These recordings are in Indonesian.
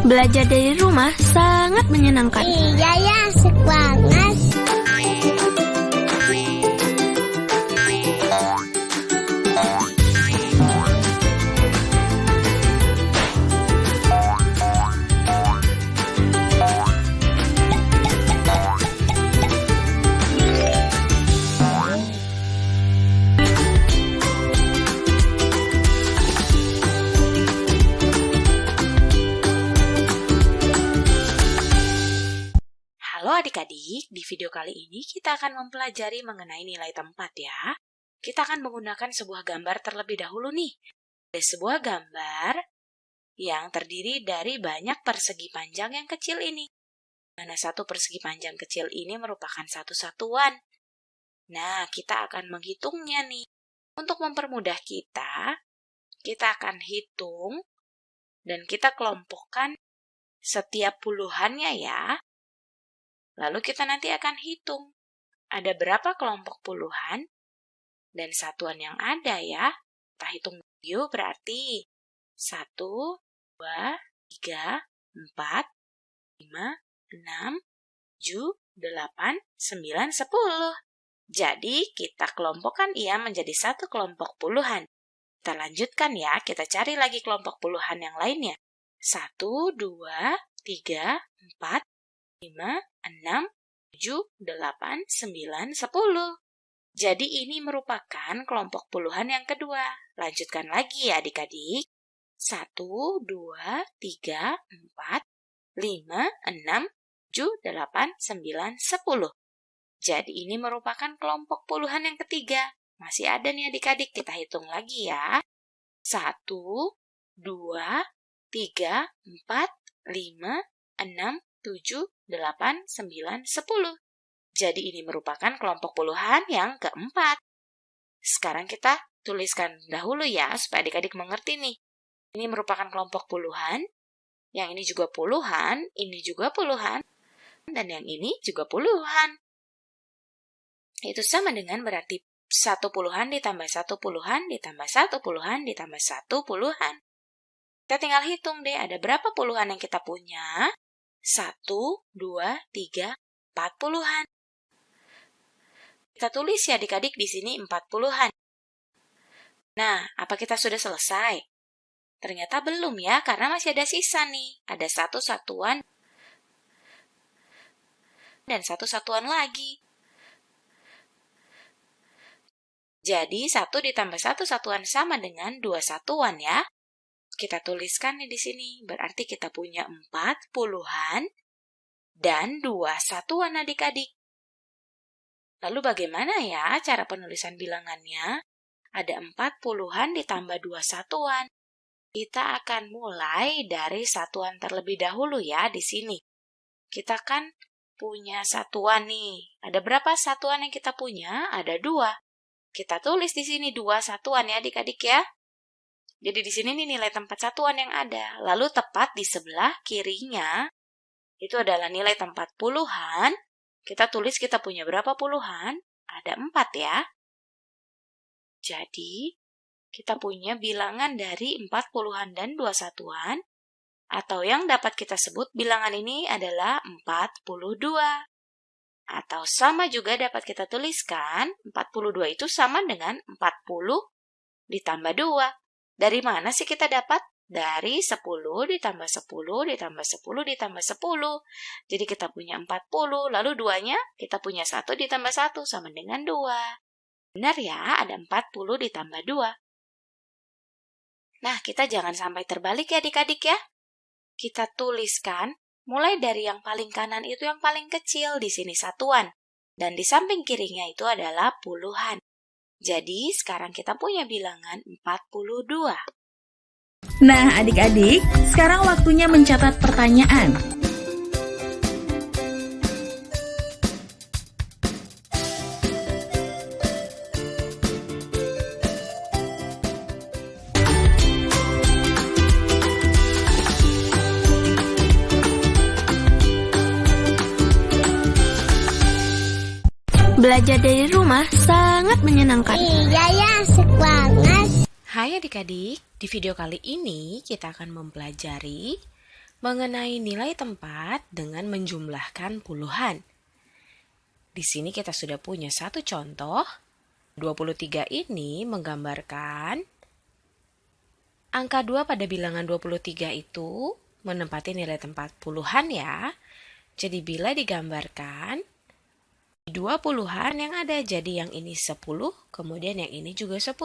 Belajar dari rumah sangat menyenangkan. Iya ya, asik banget. Halo adik-adik, di video kali ini kita akan mempelajari mengenai nilai tempat ya. Kita akan menggunakan sebuah gambar terlebih dahulu nih. Ada sebuah gambar yang terdiri dari banyak persegi panjang yang kecil ini. Mana satu persegi panjang kecil ini merupakan satu satuan. Nah, kita akan menghitungnya nih. Untuk mempermudah kita akan hitung dan kita kelompokkan setiap puluhannya ya. Lalu kita nanti akan hitung ada berapa kelompok puluhan dan satuan yang ada ya. Kita hitung yuk berarti 1, 2, 3, 4, 5, 6, 7, 8, 9, 10. Jadi kita kelompokkan ia menjadi satu kelompok puluhan. Kita lanjutkan ya, kita cari lagi kelompok puluhan yang lainnya. 1, 2, 3, 4, 5, 6, 7, 8, 9, 10. Jadi ini merupakan kelompok puluhan yang kedua. Lanjutkan lagi ya adik-adik. 1, 2, 3, 4, 5, 6, 7, 8, 9, 10. Jadi ini merupakan kelompok puluhan yang ketiga. Masih ada nih adik-adik, kita hitung lagi ya. 1, 2, 3, 4, 5, 6, 7, 8, 9, 10. Jadi ini merupakan kelompok puluhan yang keempat. Sekarang kita tuliskan dahulu ya, supaya adik-adik mengerti nih. Ini merupakan kelompok puluhan, yang ini juga puluhan, ini juga puluhan, dan yang ini juga puluhan. Itu sama dengan berarti 1 puluhan ditambah 1 puluhan ditambah 1 puluhan ditambah 1 puluhan. Kita tinggal hitung deh, ada berapa puluhan yang kita punya? 1, 2, 3, 4 puluhan. Kita tulis ya adik-adik di sini 4 puluhan. Nah, apa kita sudah selesai? Ternyata belum ya, karena masih ada sisa nih. Ada 1 satuan dan 1 satuan lagi. Jadi 1 ditambah 1 satuan sama dengan 2 satuan ya. Kita tuliskan nih di sini, berarti kita punya 4 puluhan dan 2 satuan adik-adik. Lalu bagaimana ya cara penulisan bilangannya? Ada 4 puluhan ditambah 2 satuan. Kita akan mulai dari satuan terlebih dahulu ya di sini. Kita kan punya satuan nih. Ada berapa satuan yang kita punya? Ada 2. Kita tulis di sini 2 satuan ya adik-adik ya. Jadi di sini nih nilai tempat satuan yang ada. Lalu tepat di sebelah kirinya, itu adalah nilai tempat puluhan. Kita tulis kita punya berapa puluhan? Ada 4 ya. Jadi, kita punya bilangan dari 4 puluhan dan 2 satuan. Atau yang dapat kita sebut bilangan ini adalah 42. Atau sama juga dapat kita tuliskan, 42 itu sama dengan 40 ditambah 2. Dari mana sih kita dapat? Dari 10 ditambah 10 ditambah 10 ditambah 10. Jadi kita punya 40, lalu 2-nya kita punya 1 ditambah 1 sama dengan 2. Benar ya, ada 40 ditambah 2. Nah, kita jangan sampai terbalik ya adik-adik ya. Kita tuliskan, mulai dari yang paling kanan itu yang paling kecil, di sini satuan. Dan di samping kirinya itu adalah puluhan. Jadi, sekarang kita punya bilangan 42. Nah, adik-adik, sekarang waktunya mencatat pertanyaan. Belajar dari rumah sangat menyenangkan. Iya ya, asik banget. Hai adik-adik, di video kali ini kita akan mempelajari mengenai nilai tempat dengan menjumlahkan puluhan. Di sini kita sudah punya satu contoh. 23 ini menggambarkan angka 2 pada bilangan 23 itu menempati nilai tempat puluhan ya. Jadi bila digambarkan dua puluhan yang ada, jadi yang ini 10, kemudian yang ini juga 10.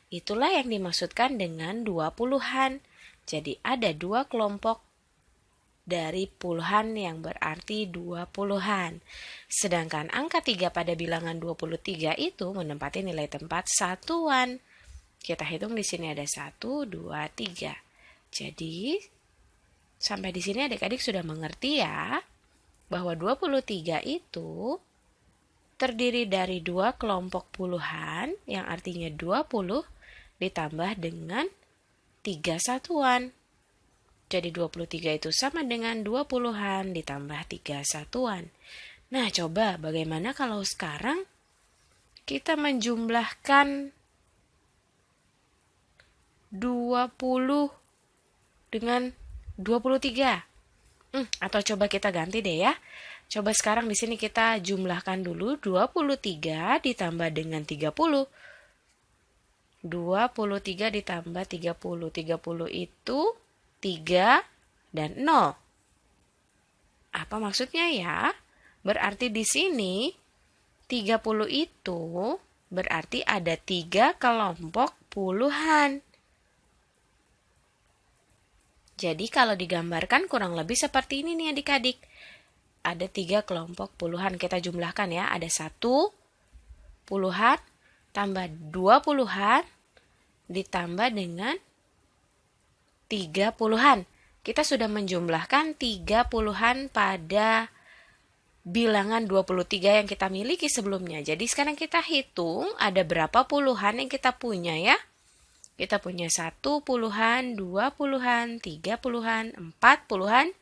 Itulah yang dimaksudkan dengan dua puluhan. Jadi ada dua kelompok dari puluhan yang berarti dua puluhan. Sedangkan angka 3 pada bilangan 23 itu menempati nilai tempat satuan. Kita hitung di sini ada 1, 2, 3. Jadi sampai di sini adik-adik sudah mengerti ya, bahwa 23 itu terdiri dari dua kelompok puluhan, yang artinya 20 ditambah dengan 3 satuan. Jadi 23 itu sama dengan 2 puluhan ditambah 3 satuan. Nah, coba bagaimana kalau sekarang kita menjumlahkan 20 dengan 23. Atau coba kita ganti deh ya. Coba sekarang di sini kita jumlahkan dulu 23 ditambah dengan 30. 23 ditambah 30. 30 itu 3 dan 0. Apa maksudnya ya? Berarti di sini 30 itu berarti ada 3 kelompok puluhan. Jadi kalau digambarkan kurang lebih seperti ini nih adik-adik. Ada 3 kelompok puluhan. Kita jumlahkan ya. Ada 1 puluhan tambah 2 puluhan ditambah dengan 3 puluhan. Kita sudah menjumlahkan 3 puluhan pada bilangan 23 yang kita miliki sebelumnya. Jadi sekarang kita hitung ada berapa puluhan yang kita punya ya. Kita punya 1 puluhan, 2 puluhan, 3 puluhan, 4 puluhan,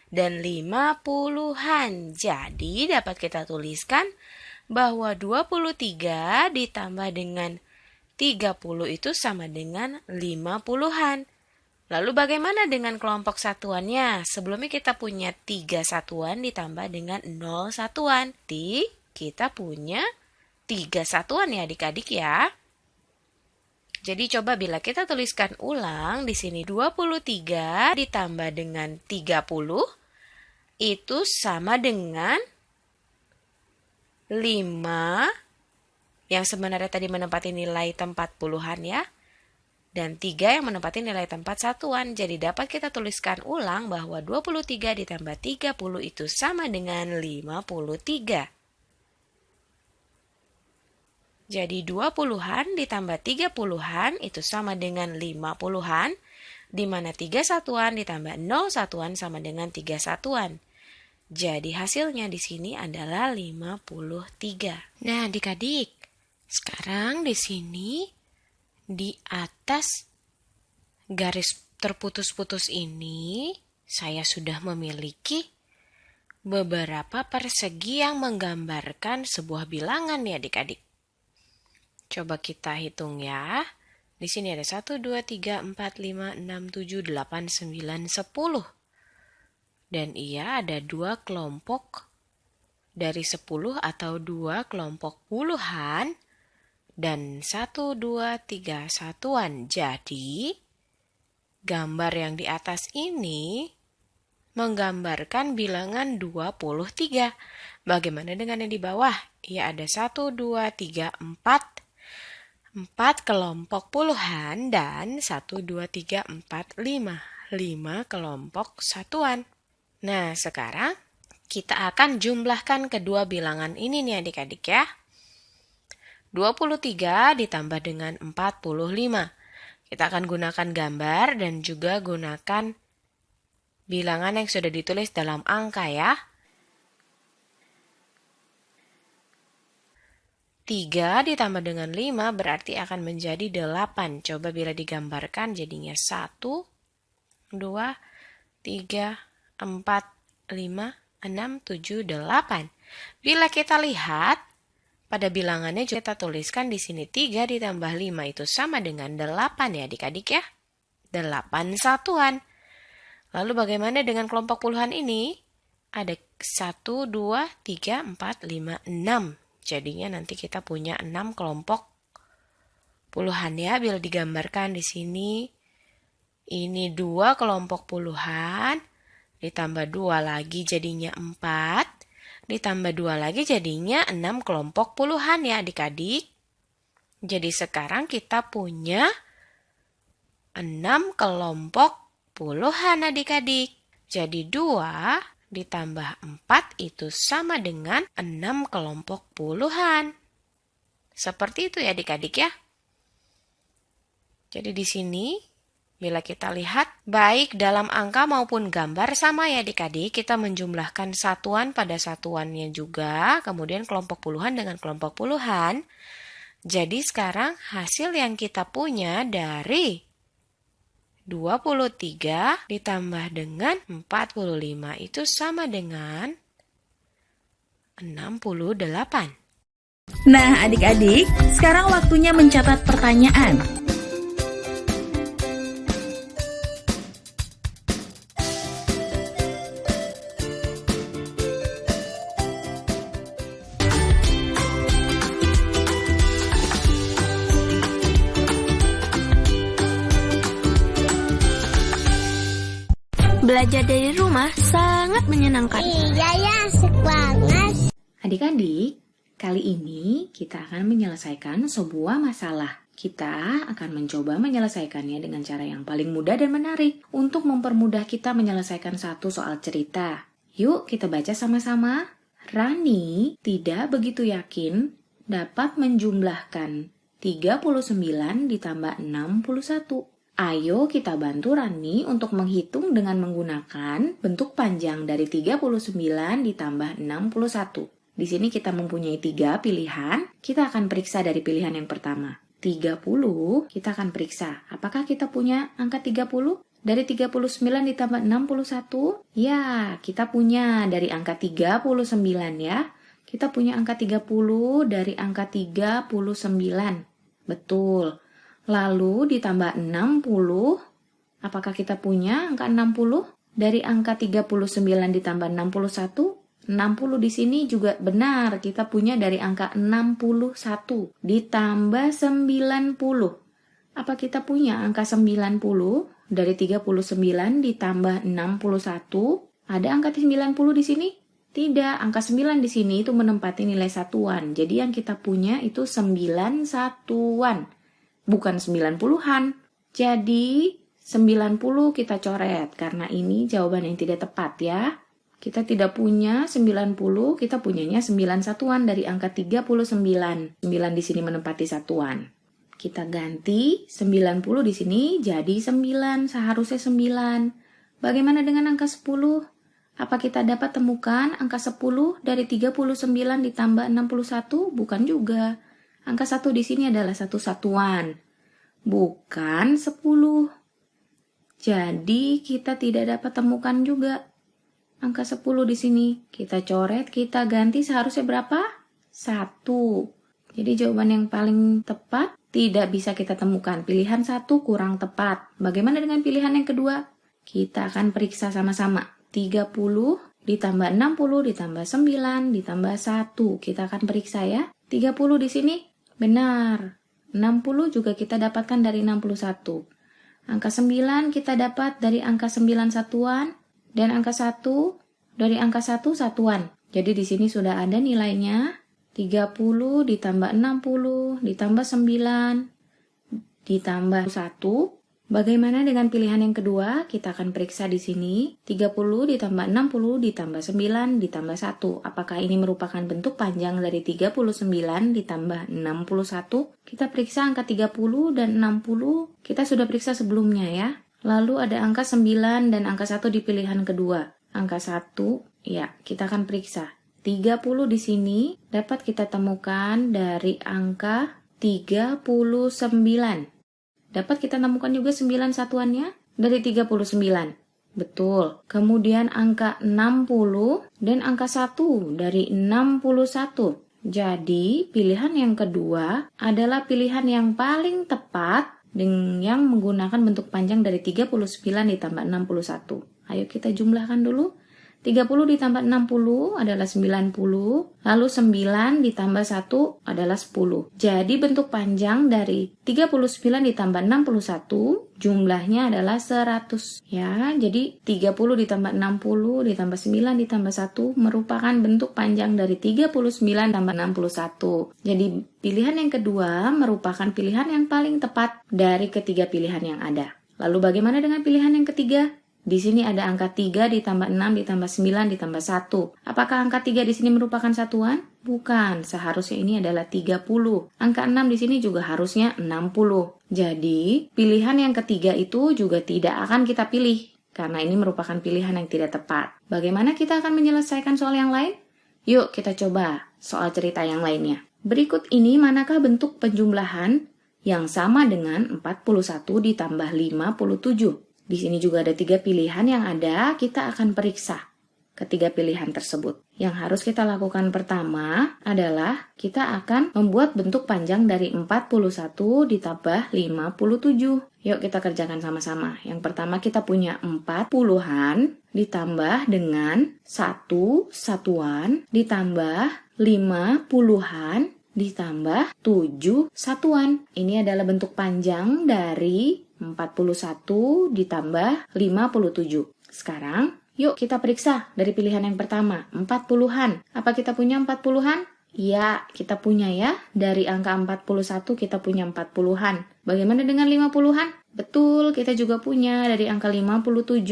dan 5 puluhan. Jadi dapat kita tuliskan bahwa 23 ditambah dengan 30 itu sama dengan 5 puluhan. Lalu bagaimana dengan kelompok satuannya? Sebelumnya kita punya 3 satuan ditambah dengan 0 satuan. Kita punya 3 satuan ya adik-adik ya. Jadi coba bila kita tuliskan ulang di sini 23 ditambah dengan 30 itu sama dengan 5 yang sebenarnya tadi menempati nilai tempat puluhan ya. Dan 3 yang menempati nilai tempat satuan. Jadi dapat kita tuliskan ulang bahwa 23 ditambah 30 itu sama dengan 53. Jadi 2 puluhan ditambah 3 puluhan itu sama dengan 5 puluhan, di mana 3 satuan ditambah 0 satuan sama dengan 3 satuan. Jadi hasilnya di sini adalah 53. Nah adik-adik, sekarang di sini di atas garis terputus-putus ini saya sudah memiliki beberapa persegi yang menggambarkan sebuah bilangan ya adik-adik. Coba kita hitung ya. Di sini ada 1, 2, 3, 4, 5, 6, 7, 8, 9, 10. Dan ia ada 2 kelompok dari 10 atau 2 kelompok puluhan dan 1, 2, 3 satuan. Jadi, gambar yang di atas ini menggambarkan bilangan 23. Bagaimana dengan yang di bawah? Ia ada 1, 2, 3, 4. 4 kelompok puluhan dan 1, 2, 3, 4, 5. 5 kelompok satuan. Nah, sekarang kita akan jumlahkan kedua bilangan ini nih adik-adik ya. 23 ditambah dengan 45. Kita akan gunakan gambar dan juga gunakan bilangan yang sudah ditulis dalam angka ya. 3 ditambah dengan 5 berarti akan menjadi 8. Coba bila digambarkan jadinya 1, 2, 3, 4, 5, 6, 7, 8. Bila kita lihat pada bilangannya kita tuliskan di sini 3 ditambah 5 itu sama dengan 8 ya adik-adik ya. 8 satuan. Lalu bagaimana dengan kelompok puluhan ini? Ada 1, 2, 3, 4, 5, 6. Jadinya nanti kita punya 6 kelompok puluhan ya, bila digambarkan di sini. Ini 2 kelompok puluhan, ditambah 2 lagi jadinya 4, ditambah 2 lagi jadinya 6 kelompok puluhan ya adik-adik. Jadi sekarang kita punya 6 kelompok puluhan adik-adik. Jadi 2 ditambah 4 itu sama dengan 6 kelompok puluhan. Seperti itu ya adik-adik ya. Jadi di sini bila kita lihat, baik dalam angka maupun gambar sama ya adik-adik, kita menjumlahkan satuan pada satuannya juga, kemudian kelompok puluhan dengan kelompok puluhan. Jadi sekarang hasil yang kita punya dari 23 ditambah dengan 45 itu sama dengan 68. Nah, adik-adik, sekarang waktunya mencatat pertanyaan. Belajar dari rumah sangat menyenangkan. Iya ya, asik banget. Adik-adik, kali ini kita akan menyelesaikan sebuah masalah. Kita akan mencoba menyelesaikannya dengan cara yang paling mudah dan menarik untuk mempermudah kita menyelesaikan satu soal cerita. Yuk kita baca sama-sama. Rani tidak begitu yakin dapat menjumlahkan 39 ditambah 61. Ayo kita bantu Rani untuk menghitung dengan menggunakan bentuk panjang dari 39 ditambah 61. Di sini kita mempunyai 3 pilihan. Kita akan periksa dari pilihan yang pertama. 30, kita akan periksa. Apakah kita punya angka 30? Dari 39 ditambah 61? Ya, kita punya dari angka 39 ya. Kita punya angka 30 dari angka 39. Betul. Lalu ditambah 60, apakah kita punya angka 60? Dari angka 39 ditambah 61, 60 di sini juga benar, kita punya dari angka 61 ditambah 90. Apa kita punya angka 90? Dari 39 ditambah 61, ada angka 90 di sini? Tidak, angka 9 di sini itu menempati nilai satuan. Jadi yang kita punya itu 9 satuan. Bukan 90-an. Jadi 90 kita coret karena ini jawaban yang tidak tepat ya. Kita tidak punya 90, kita punyanya 9 satuan dari angka 39. 9 di sini menempati satuan. Kita ganti 90 di sini jadi 9, seharusnya 9. Bagaimana dengan angka 10? Apa kita dapat temukan angka 10 dari 39 ditambah 61? Bukan juga. Angka 1 di sini adalah satu satuan, bukan 10. Jadi kita tidak dapat temukan juga angka 10 di sini. Kita coret, kita ganti seharusnya berapa? 1. Jadi jawaban yang paling tepat tidak bisa kita temukan. Pilihan 1 kurang tepat. Bagaimana dengan pilihan yang kedua? Kita akan periksa sama-sama. 30 ditambah 60 ditambah 9 ditambah 1. Kita akan periksa ya. 30 di sini benar. 60 juga kita dapatkan dari 61. Angka 9 kita dapat dari angka 9 satuan dan angka 1 dari angka 1 satuan. Jadi di sini sudah ada nilainya 30 ditambah 60 ditambah 9 ditambah 1. Bagaimana dengan pilihan yang kedua? Kita akan periksa di sini 30 ditambah 60 ditambah 9 ditambah 1. Apakah ini merupakan bentuk panjang dari 39 ditambah 61? Kita periksa angka 30 dan 60. Kita sudah periksa sebelumnya ya. Lalu ada angka 9 dan angka 1 di pilihan kedua. Angka 1, ya, kita akan periksa. 30 di sini dapat kita temukan dari angka 39. Dapat kita temukan juga 9 satuannya dari 39. Betul. Kemudian angka 60 dan angka 1 dari 61. Jadi pilihan yang kedua adalah pilihan yang paling tepat yang menggunakan bentuk panjang dari 39 ditambah 61. Ayo kita jumlahkan dulu. 30 ditambah 60 adalah 90, lalu 9 ditambah 1 adalah 10. Jadi bentuk panjang dari 39 ditambah 61 jumlahnya adalah 100. Ya, jadi 30 ditambah 60 ditambah 9 ditambah 1 merupakan bentuk panjang dari 39 tambah 61. Jadi pilihan yang kedua merupakan pilihan yang paling tepat dari ketiga pilihan yang ada. Lalu bagaimana dengan pilihan yang ketiga? Di sini ada angka 3 ditambah 6 ditambah 9 ditambah 1. Apakah angka 3 di sini merupakan satuan? Bukan, seharusnya ini adalah 30. Angka 6 di sini juga harusnya 60. Jadi, pilihan yang ketiga itu juga tidak akan kita pilih, karena ini merupakan pilihan yang tidak tepat. Bagaimana kita akan menyelesaikan soal yang lain? Yuk kita coba soal cerita yang lainnya. Berikut ini manakah bentuk penjumlahan yang sama dengan 41 ditambah 57? Di sini juga ada 3 pilihan yang ada, kita akan periksa ketiga pilihan tersebut. Yang harus kita lakukan pertama adalah kita akan membuat bentuk panjang dari 41 ditambah 57. Yuk kita kerjakan sama-sama. Yang pertama kita punya 4 puluhan ditambah dengan 1 satuan ditambah 5 puluhan ditambah 7 satuan. Ini adalah bentuk panjang dari 41 ditambah 57. Sekarang, yuk kita periksa dari pilihan yang pertama, 4 puluhan. Apa kita punya 4 puluhan? Iya, kita punya ya. Dari angka 41 kita punya 4 puluhan. Bagaimana dengan 5 puluhan? Betul, kita juga punya dari angka 57.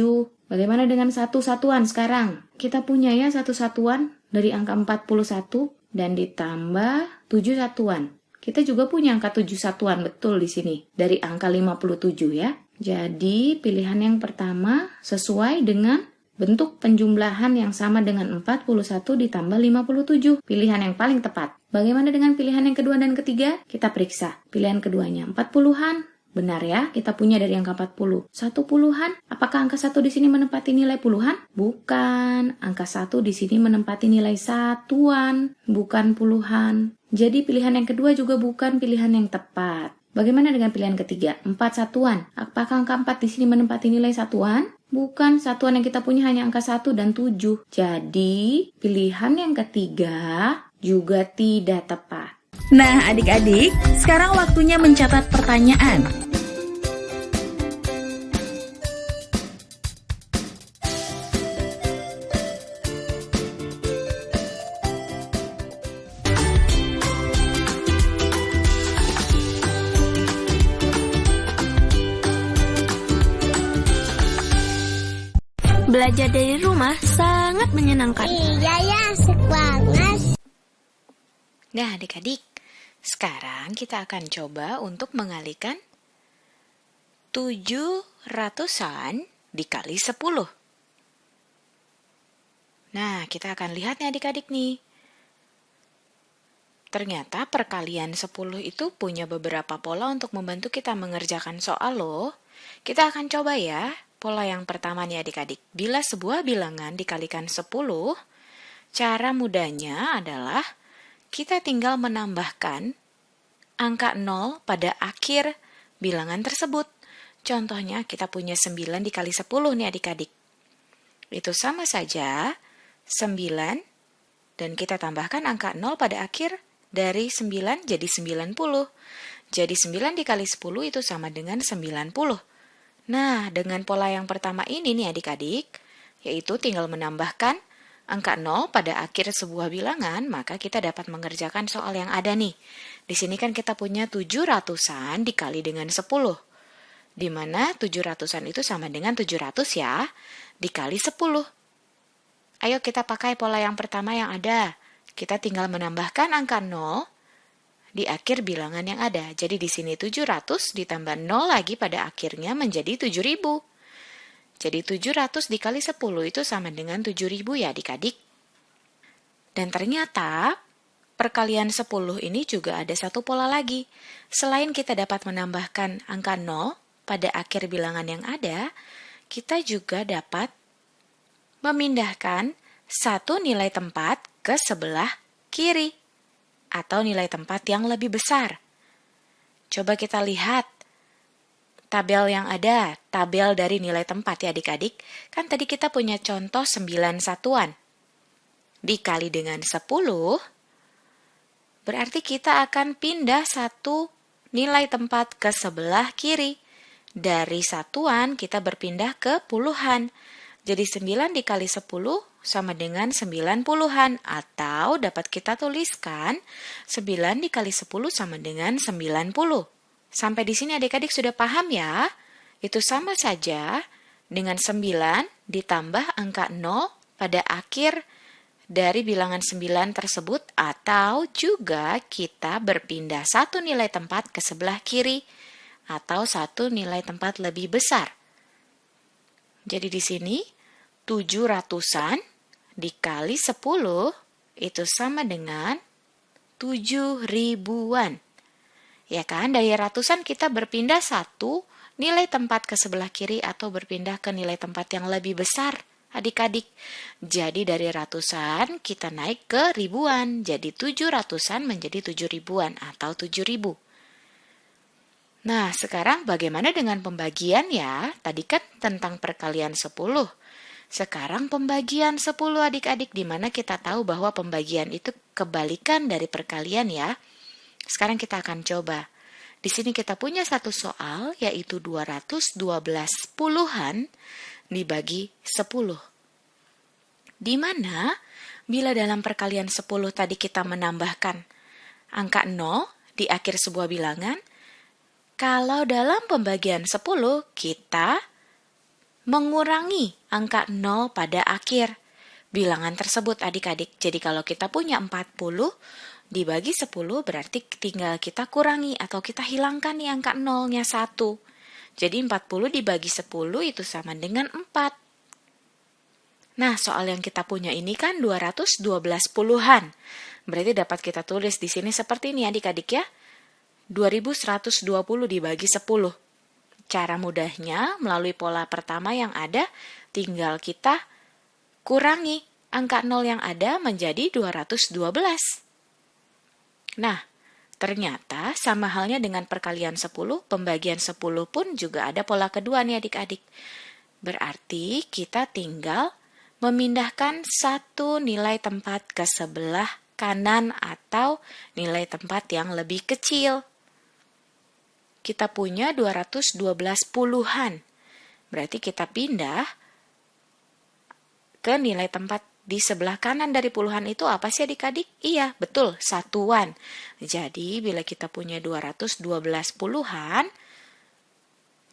Bagaimana dengan 1 satuan sekarang? Kita punya ya 1 satuan dari angka 41 dan ditambah 7 satuan. Kita juga punya angka 7 satuan, betul di sini. Dari angka 57 ya. Jadi pilihan yang pertama sesuai dengan bentuk penjumlahan yang sama dengan 41 ditambah 57. Pilihan yang paling tepat. Bagaimana dengan pilihan yang kedua dan ketiga? Kita periksa. Pilihan keduanya 4 puluhan. Benar ya, kita punya dari angka 40. 1 puluhan, apakah angka 1 di sini menempati nilai puluhan? Bukan, angka 1 di sini menempati nilai satuan, bukan puluhan. Jadi pilihan yang kedua juga bukan pilihan yang tepat. Bagaimana dengan pilihan ketiga? 4 satuan, apakah angka 4 di sini menempati nilai satuan? Bukan, satuan yang kita punya hanya angka 1 dan 7. Jadi pilihan yang ketiga juga tidak tepat. Nah, adik-adik, sekarang waktunya mencatat pertanyaan. Belajar dari rumah sangat menyenangkan. Iya ya, semangat. Nah, adik-adik, sekarang kita akan coba untuk mengalihkan 700-an dikali 10. Nah, kita akan lihat nih adik-adik nih. Ternyata perkalian 10 itu punya beberapa pola untuk membantu kita mengerjakan soal loh. Kita akan coba ya. Pola yang pertama nih adik-adik. Bila sebuah bilangan dikalikan 10, cara mudahnya adalah kita tinggal menambahkan angka 0 pada akhir bilangan tersebut. Contohnya kita punya 9 dikali 10 nih adik-adik. Itu sama saja 9 dan kita tambahkan angka 0 pada akhir dari 9 jadi 90. Jadi 9 dikali 10 itu sama dengan 90. Nah, dengan pola yang pertama ini nih adik-adik, yaitu tinggal menambahkan angka 0 pada akhir sebuah bilangan, maka kita dapat mengerjakan soal yang ada nih. Di sini kan kita punya 700-an dikali dengan 10. Di mana 700-an itu sama dengan 700 ya, dikali 10. Ayo kita pakai pola yang pertama yang ada. Kita tinggal menambahkan angka 0 di akhir bilangan yang ada. Jadi di sini 700 ditambah 0 lagi pada akhirnya menjadi 7.000. Jadi 700 dikali 10 itu sama dengan 7.000 ya adik-adik. Dan ternyata perkalian 10 ini juga ada satu pola lagi. Selain kita dapat menambahkan angka 0 pada akhir bilangan yang ada, kita juga dapat memindahkan satu nilai tempat ke sebelah kiri atau nilai tempat yang lebih besar. Coba kita lihat tabel yang ada, tabel dari nilai tempat ya adik-adik. Kan tadi kita punya contoh 9 satuan. Dikali dengan 10, berarti kita akan pindah satu nilai tempat ke sebelah kiri. Dari satuan kita berpindah ke puluhan. Jadi 9 dikali 10 sama dengan 90-an. Atau dapat kita tuliskan 9 dikali 10 sama dengan 90. Sampai di sini adik-adik sudah paham ya? Itu sama saja dengan 9 ditambah angka 0 pada akhir dari bilangan 9 tersebut. Atau juga kita berpindah satu nilai tempat ke sebelah kiri. Atau satu nilai tempat lebih besar. Jadi di sini 700-an dikali 10 itu sama dengan 7.000-an. Ya kan, dari ratusan kita berpindah satu nilai tempat ke sebelah kiri atau berpindah ke nilai tempat yang lebih besar, adik-adik. Jadi dari ratusan kita naik ke ribuan. Jadi 700-an menjadi 7.000-an atau 7.000. Nah, sekarang bagaimana dengan pembagian ya? Tadi kan tentang perkalian 10. Sekarang pembagian 10 adik-adik, di mana kita tahu bahwa pembagian itu kebalikan dari perkalian ya. Sekarang kita akan coba. Di sini kita punya satu soal, yaitu 212 puluhan dibagi 10. Di mana bila dalam perkalian 10 tadi kita menambahkan angka 0 di akhir sebuah bilangan, kalau dalam pembagian 10, kita mengurangi angka 0 pada akhir bilangan tersebut adik-adik. Jadi kalau kita punya 40, dibagi 10 berarti tinggal kita kurangi atau kita hilangkan nih angka 0-nya 1. Jadi 40 dibagi 10 itu sama dengan 4. Nah, soal yang kita punya ini kan 212 puluhan. Berarti dapat kita tulis di sini seperti ini adik-adik ya. 2120 dibagi 10. Cara mudahnya melalui pola pertama yang ada, tinggal kita kurangi angka 0 yang ada menjadi 212. Nah, ternyata sama halnya dengan perkalian 10, pembagian 10 pun juga ada pola kedua nih adik-adik. Berarti kita tinggal memindahkan satu nilai tempat ke sebelah kanan atau nilai tempat yang lebih kecil. Kita punya 212 puluhan. Berarti kita pindah ke nilai tempat di sebelah kanan dari puluhan itu apa sih adik-adik? Iya, betul, satuan. Jadi bila kita punya 212 puluhan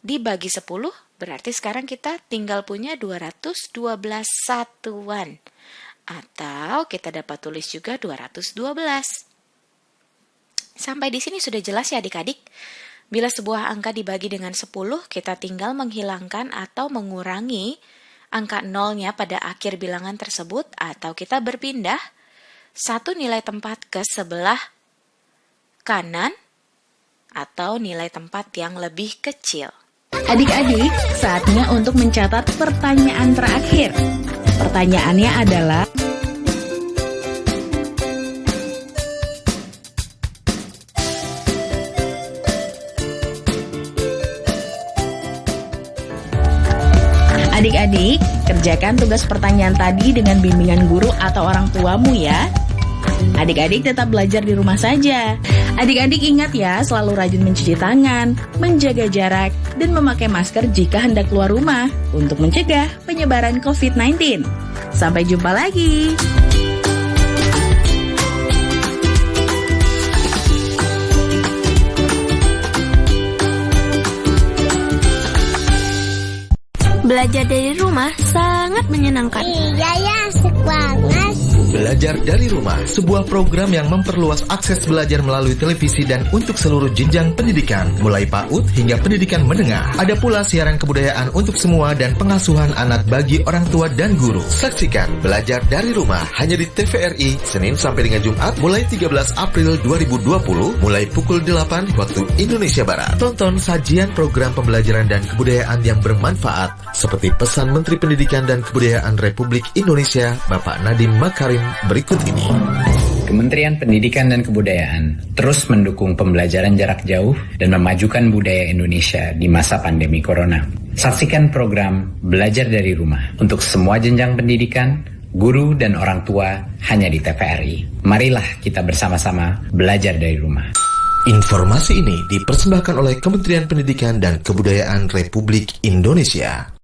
dibagi 10, berarti sekarang kita tinggal punya 212 satuan. Atau kita dapat tulis juga 212. Sampai di sini sudah jelas ya adik-adik? Bila sebuah angka dibagi dengan 10, kita tinggal menghilangkan atau mengurangi angka 0-nya pada akhir bilangan tersebut, atau kita berpindah satu nilai tempat ke sebelah kanan atau nilai tempat yang lebih kecil. Adik-adik, saatnya untuk mencatat pertanyaan terakhir. Pertanyaannya adalah, adik-adik, kerjakan tugas pertanyaan tadi dengan bimbingan guru atau orang tuamu ya. Adik-adik tetap belajar di rumah saja. Adik-adik ingat ya, selalu rajin mencuci tangan, menjaga jarak, dan memakai masker jika hendak keluar rumah untuk mencegah penyebaran COVID-19. Sampai jumpa lagi. Belajar dari rumah sangat menyenangkan. Iya ya, asik banget. Belajar dari Rumah, sebuah program yang memperluas akses belajar melalui televisi dan untuk seluruh jenjang pendidikan, mulai PAUD hingga pendidikan menengah. Ada pula siaran kebudayaan untuk semua dan pengasuhan anak bagi orang tua dan guru. Saksikan Belajar dari Rumah hanya di TVRI, Senin sampai dengan Jumat, mulai 13 April 2020, mulai pukul 8 waktu Indonesia Barat. Tonton sajian program pembelajaran dan kebudayaan yang bermanfaat, seperti pesan Menteri Pendidikan dan Kebudayaan Republik Indonesia, Bapak Nadiem Makarim berikut ini. Kementerian Pendidikan dan Kebudayaan terus mendukung pembelajaran jarak jauh dan memajukan budaya Indonesia di masa pandemi corona. Saksikan program Belajar dari Rumah untuk semua jenjang pendidikan, guru dan orang tua hanya di TVRI. Marilah kita bersama-sama belajar dari rumah. Informasi ini dipersembahkan oleh Kementerian Pendidikan dan Kebudayaan Republik Indonesia.